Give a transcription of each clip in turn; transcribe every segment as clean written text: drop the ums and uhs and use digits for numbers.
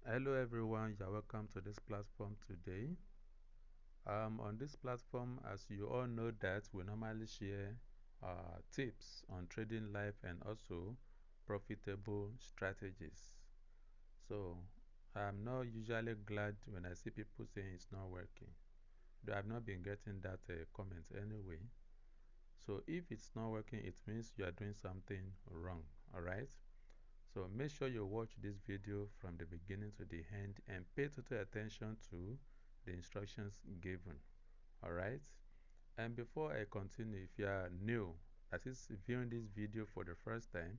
Hello everyone, you're welcome to this platform today. On this platform, as you all know that we normally share tips on trading life and also profitable strategies. So I'm not usually glad when I see people saying it's not working. Though I've not been getting that comment anyway. So if it's not working, it means you are doing something wrong, alright? So make sure you watch this video from the beginning to the end and pay total attention to the instructions given. Alright? And before I continue, if you are new, that is viewing this video for the first time,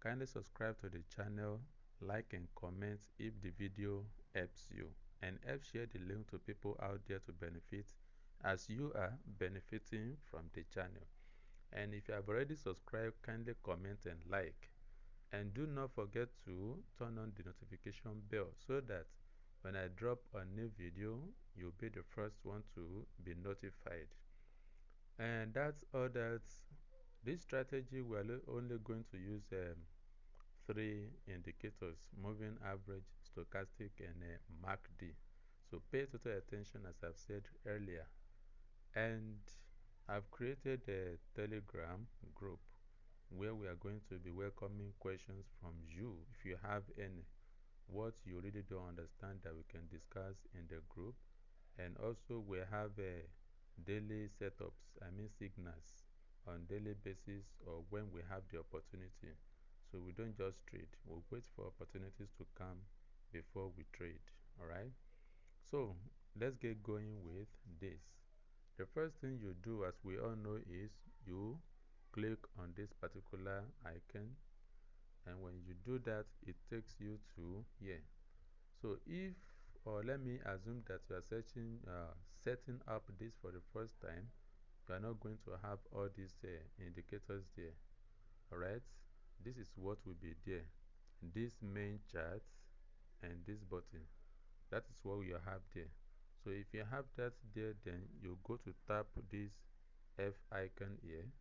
kindly subscribe to the channel, like and comment if the video helps you, and help share the link to people out there to benefit as you are benefiting from the channel. And if you have already subscribed, kindly comment and like. And do not forget to turn on the notification bell so that when I drop a new video, you'll be the first one to be notified. And that's all. This strategy, we're only going to use three indicators: moving average, stochastic, and MACD. So pay total attention as I've said earlier. And I've created a Telegram group where we are going to be welcoming questions from you if you have any, what you really don't understand that we can discuss in the group. And also we have daily setups, I mean signals, on daily basis or when we have the opportunity. So we don't just trade, we wait for opportunities to come before we trade. Alright, so let's get going with this. The first thing you do, as we all know, is you click on this particular icon, and when you do that, it takes you to here. So if, or let me assume that you are setting up this for the first time, you are not going to have all these indicators there. Alright, this is what will be there: this main chart and this button. That is what you have there. So if you have that there, then you go to tap this F icon here.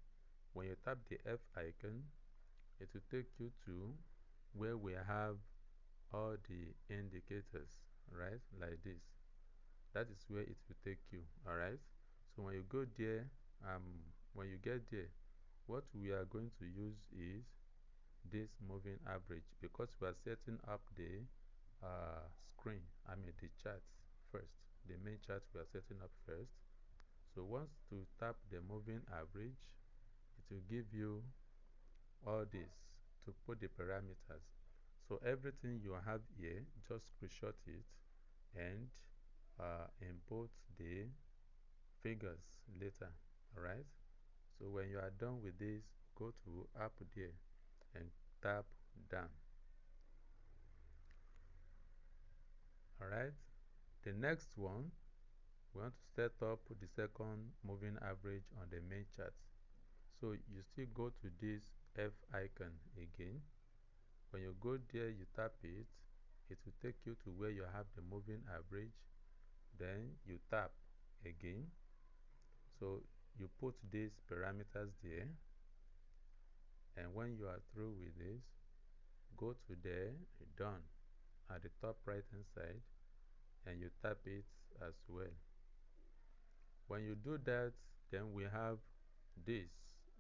When you tap the F icon, it will take you to where we have all the indicators, right? Like this. That is where it will take you, alright? So when you go there, when you get there, what we are going to use is this moving average, because we are setting up the screen, the chart first. The main chart we are setting up first. So once to tap the moving average, it will give you all this to put the parameters. So everything you have here, just screenshot it and import the figures later. Alright, so when you are done with this, go to up there and tap done. Alright, the next one, we want to set up the second moving average on the main chart. So you still go to this F icon again. When you go there, you tap it, it will take you to where you have the moving average. Then you tap again. So you put these parameters there, and when you are through with this, go to the done at the top right hand side and you tap it as well. When you do that, then we have this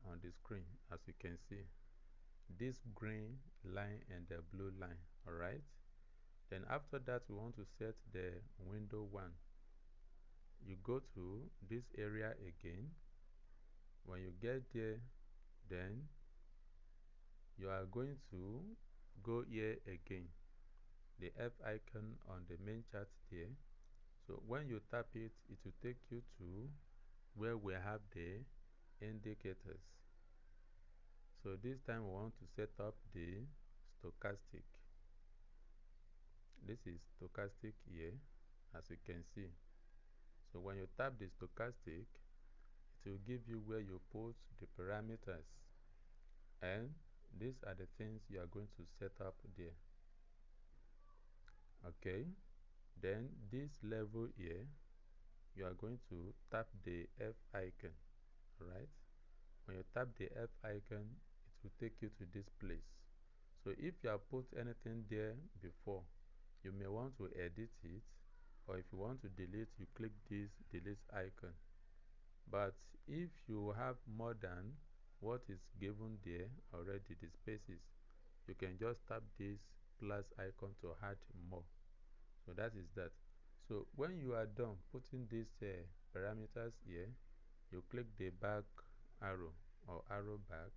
on the screen, as you can see, this green line and the blue line. Alright, then after that, we want to set the window 1. You go to this area again. When you get there, then you are going to go here again, the F icon on the main chart there. So when you tap it, it will take you to where we have the indicators. So this time we want to set up the stochastic. This is stochastic here, as you can see. So when you tap the stochastic, it will give you where you put the parameters, and these are the things you are going to set up there. Okay, then this level here, you are going to tap the F icon. Alright, when you tap the F icon, it will take you to this place. So if you have put anything there before, You may want to edit it, or if you want to delete, you click this delete icon. But if you have more than what is given there already, the spaces, you can just tap this plus icon to add more. So that is that. So when you are done putting these parameters here, you click the back arrow or arrow back.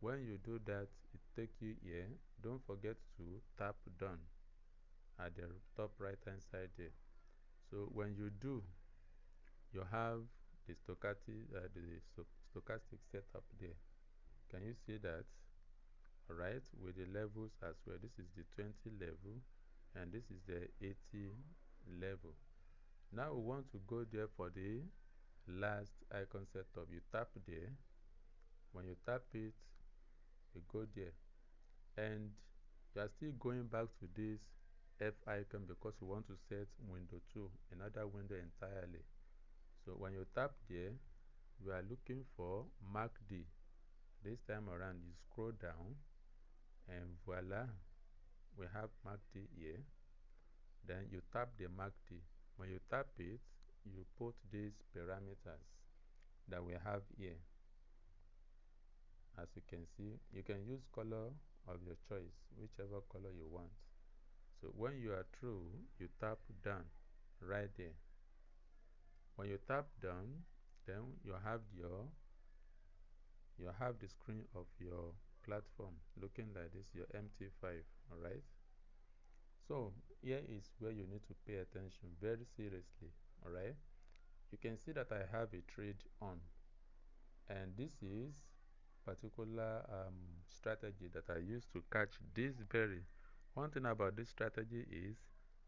When you do that, it takes you here. Don't forget to tap done at the top right hand side there. So when you do, you have the stochastic setup there. Can you see that? Alright, with the levels as well. This is the 20 level and this is the 80 level. Now we want to go there for the last icon setup. You tap there. When you tap it, you go there. And you are still going back to this F icon because you want to set window 2, another window entirely. So when you tap there, we are looking for Mark D. This time around, you scroll down and voila, we have Mark D here. Then you tap the Mark D. When you tap it, you put these parameters that we have here. As you can see, you can use color of your choice, whichever color you want. So when you are through, you tap done right there. When you tap done, then you have the screen of your platform looking like this, your MT5, alright? So here is where you need to pay attention very seriously, alright? You can see that I have a trade on, and this is particular strategy that I use to catch this berry. One thing about this strategy is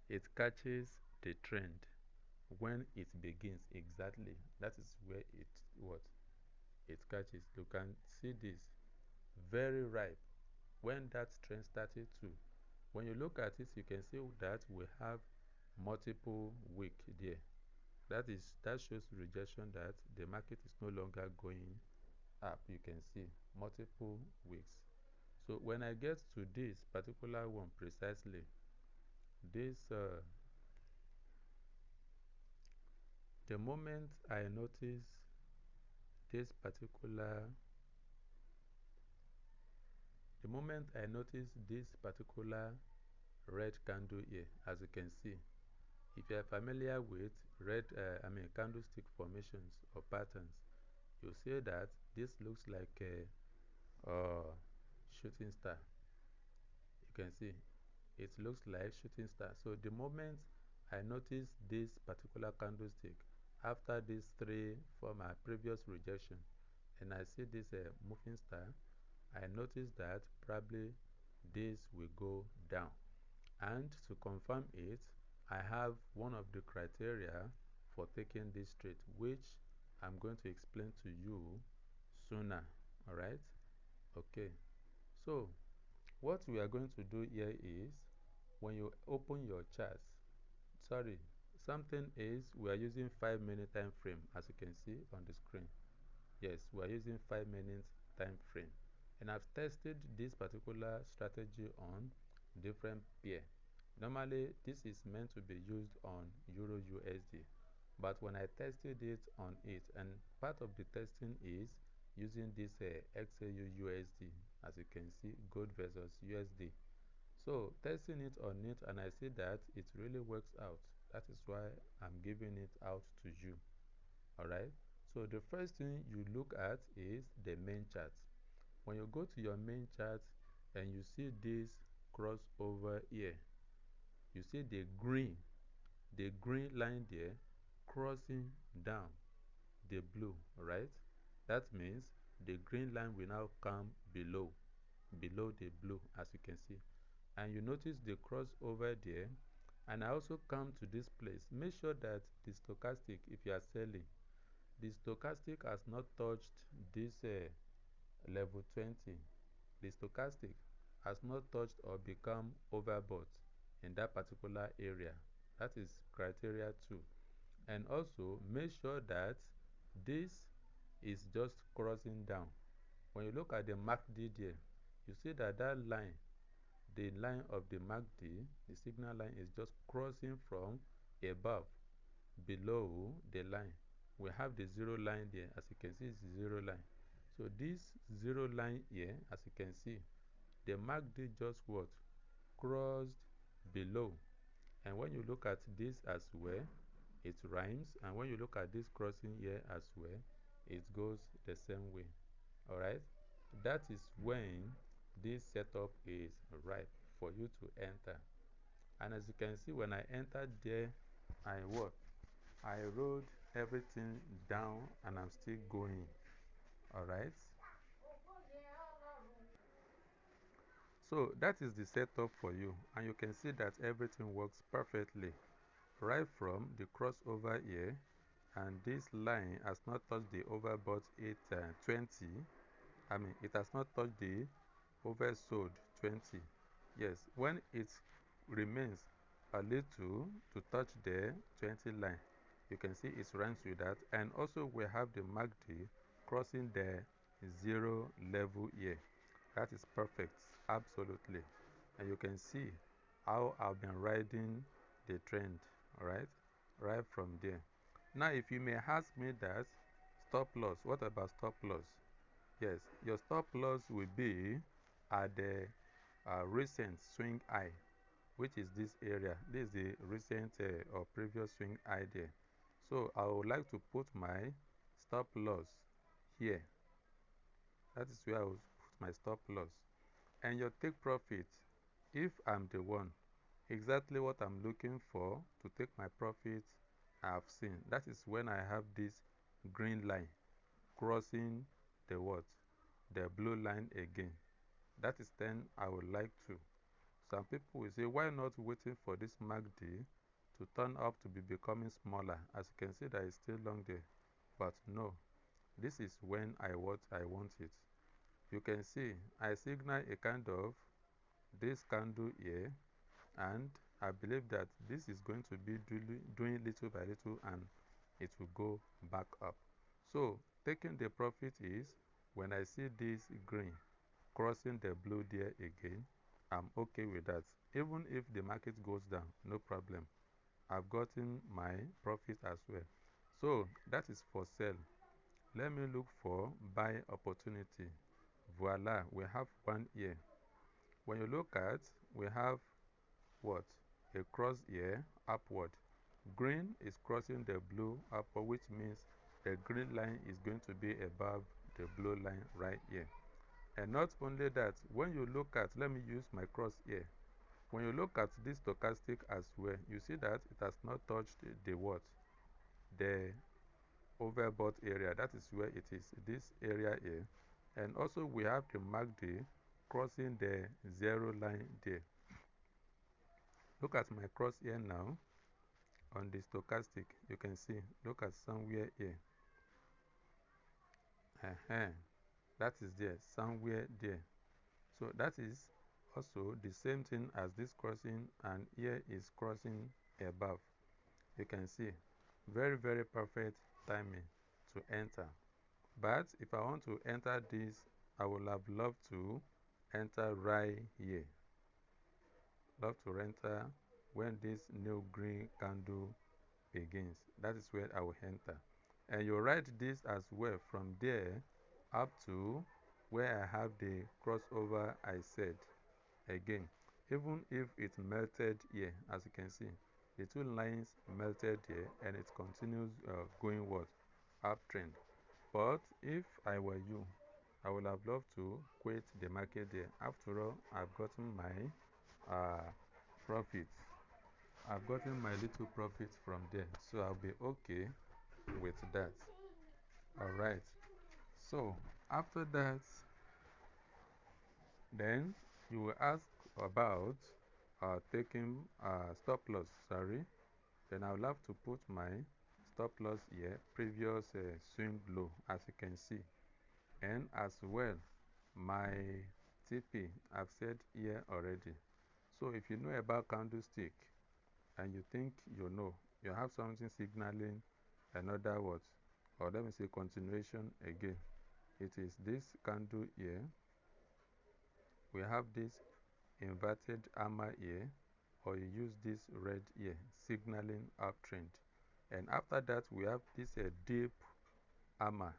it catches the trend when it begins exactly. That is where it catches. You can see this very ripe when that trend started to. When you look at it, you can see that we have multiple wick there. That shows rejection that the market is no longer going up. You can see multiple wicks. So when I get to this particular one precisely, this the moment I notice this particular red candle here, as you can see, if you are familiar with candlestick formations or patterns, you see that this looks like a shooting star. You can see it looks like shooting star. So the moment I notice this particular candlestick after these three from my previous rejection, and I see this moving star, I notice that probably this will go down. And to confirm it, I have one of the criteria for taking this trade, which I'm going to explain to you sooner. Alright? Okay. So, what we are going to do here is, when you open your chart, something is we are using 5-minute time frame, as you can see on the screen. Yes, we are using 5-minute time frame. And I've tested this particular strategy on different pair. Normally, this is meant to be used on Euro USD. But when I tested it on it, and part of the testing is using this XAU USD, as you can see, gold versus USD. So testing it on it, and I see that it really works out. That is why I'm giving it out to you. Alright? So the first thing you look at is the main chart. When you go to your main chart and you see this crossover here, you see the green line there crossing down the blue, right? That means the green line will now come below the blue, as you can see. And you notice the crossover there. And I also come to this place. Make sure that the stochastic, if you are selling, the stochastic has not touched this level 20. The stochastic has not touched or become overbought in that particular area. That is criteria 2. And also make sure that this is just crossing down. When you look at the MACD there, you see that that line the line of the MACD, the signal line, is just crossing from above, below the line. We have the zero line there. As you can see, it's the zero line. So this zero line here, as you can see, the MACD just what? Crossed below. And when you look at this as well, it rhymes. And when you look at this crossing here as well, it goes the same way. Alright? That is when this setup is ripe for you to enter. And as you can see, when I entered there, I what? I wrote everything down and I'm still going. Alright? So that is the setup for you. And you can see that everything works perfectly. Right from the crossover here, and this line has not touched the overbought 820. I mean, it has not touched the oversold 20. Yes, when it remains a little to touch the 20 line, you can see it runs with that. And also we have the MACD crossing the zero level here. That is perfect, absolutely. And you can see how I've been riding the trend, alright, right from there. Now, if you may ask me that, stop loss, what about stop loss? Yes, your stop loss will be at the recent swing high, which is this area. This is the recent or previous swing high there. So I would like to put my stop loss here. That is where I will put my stop loss. And your take profit, if I'm the one, exactly what I'm looking for to take my profit, I've seen. That is when I have this green line crossing the what? The blue line again. That is then I would like to. Some people will say, why not waiting for this MACD to turn up to be becoming smaller? As you can see, that is still long there. But no, this is when I want it. You can see I signal a kind of this candle here, and I believe that this is going to be doing little by little and it will go back up. So taking the profit is when I see this green crossing the blue there again, I'm okay with that. Even if the market goes down, no problem. I've gotten my profit as well. So that is for sale. Let me look for buy opportunity. Voila, we have one here. When you look at, we have what? A cross here, upward. Green is crossing the blue upward, which means the green line is going to be above the blue line right here. And not only that, when you look at, let me use my cross here. When you look at this stochastic as well, you see that it has not touched the what? The overbought area. That is where it is, this area here. And also we have the MACD crossing the zero line there. Look at my cross here now on the stochastic. You can see, look at somewhere here. That is there, somewhere there. So that is also the same thing as this crossing, and here is crossing above. You can see, very, very perfect timing to enter. But if I want to enter this, I would have loved to enter right here. Love to enter when this new green candle begins. That is where I will enter. And you write this as well from there up to where I have the crossover I said. Again, even if it melted here, as you can see, the two lines melted here and it continues going what? Uptrend. But if I were you, I would have loved to quit the market there. After all, I've gotten my profits. I've gotten my little profit from there, so I'll be okay with that. Alright, so after that, then you will ask about taking stop loss, sorry. Then I will have to put my stop loss here, previous swing low, as you can see. And as well, my TP, I've said here already. So if you know about candlestick, and you think you know, you have something signaling another what, or let me say continuation again. It is this candle here. We have this inverted hammer here, or you use this red here, signaling uptrend. And after that, we have this deep hammer.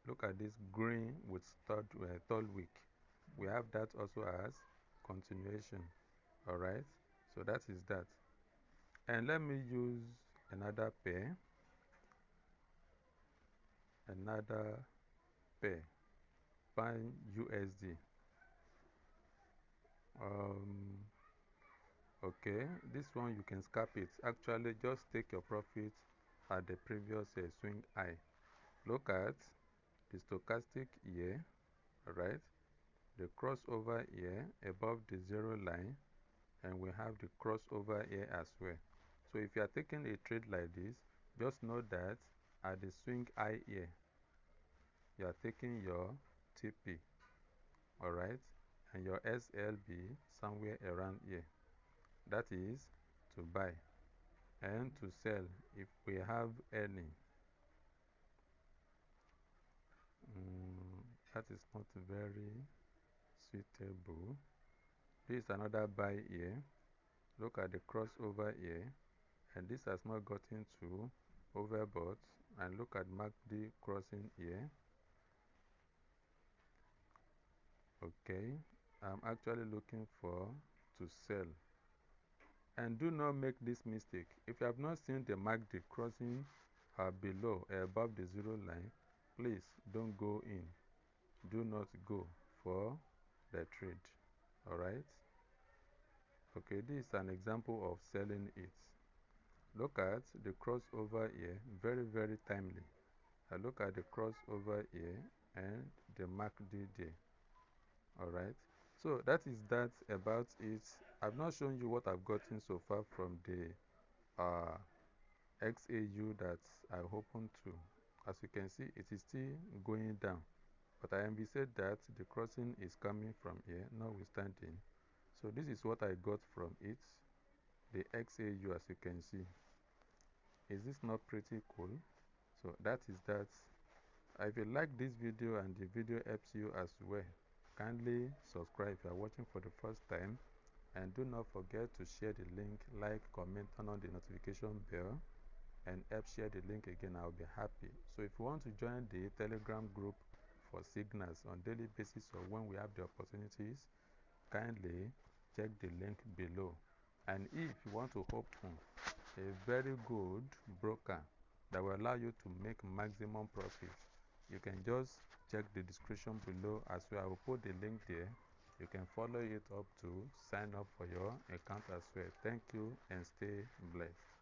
Look at this green with third week. We have that also as continuation. Alright, so that is that. And let me use another pair. Pound USD. Okay, this one you can scalp it. Actually, just take your profit at the previous swing high. Look at the stochastic here, alright, the crossover here above the zero line, and we have the crossover here as well. So if you are taking a trade like this, just know that at the swing high here, you are taking your TP, alright, and your SLB somewhere around here. That is to buy, and to sell if we have any. That is not very suitable. This is another buy here. Look at the crossover here, and this has not gotten to overbought. And look at MACD crossing here. Okay, I'm actually looking for to sell. And do not make this mistake. If you have not seen the MACD crossing below above the zero line, please don't go in. Do not go for the trade. Alright? Okay, this is an example of selling it. Look at the crossover here, very, very timely. I look at the crossover here and the MACD there. Alright? So that is that about it. I've not shown you what I've gotten so far from the XAU that I opened to. As you can see, it is still going down. But I said that the crossing is coming from here, notwithstanding. So this is what I got from it, the XAU, as you can see. Is this not pretty cool? So that is that. If you like this video and the video helps you as well, kindly subscribe if you are watching for the first time. And do not forget to share the link, like, comment, turn on the notification bell, and help share the link again. I'll be happy. So if you want to join the Telegram group for signals on daily basis or when we have the opportunities, kindly check the link below. And if you want to open a very good broker that will allow you to make maximum profit, you can just check the description below as well. I will put the link there. You can follow it up to sign up for your account as well. Thank you and stay blessed.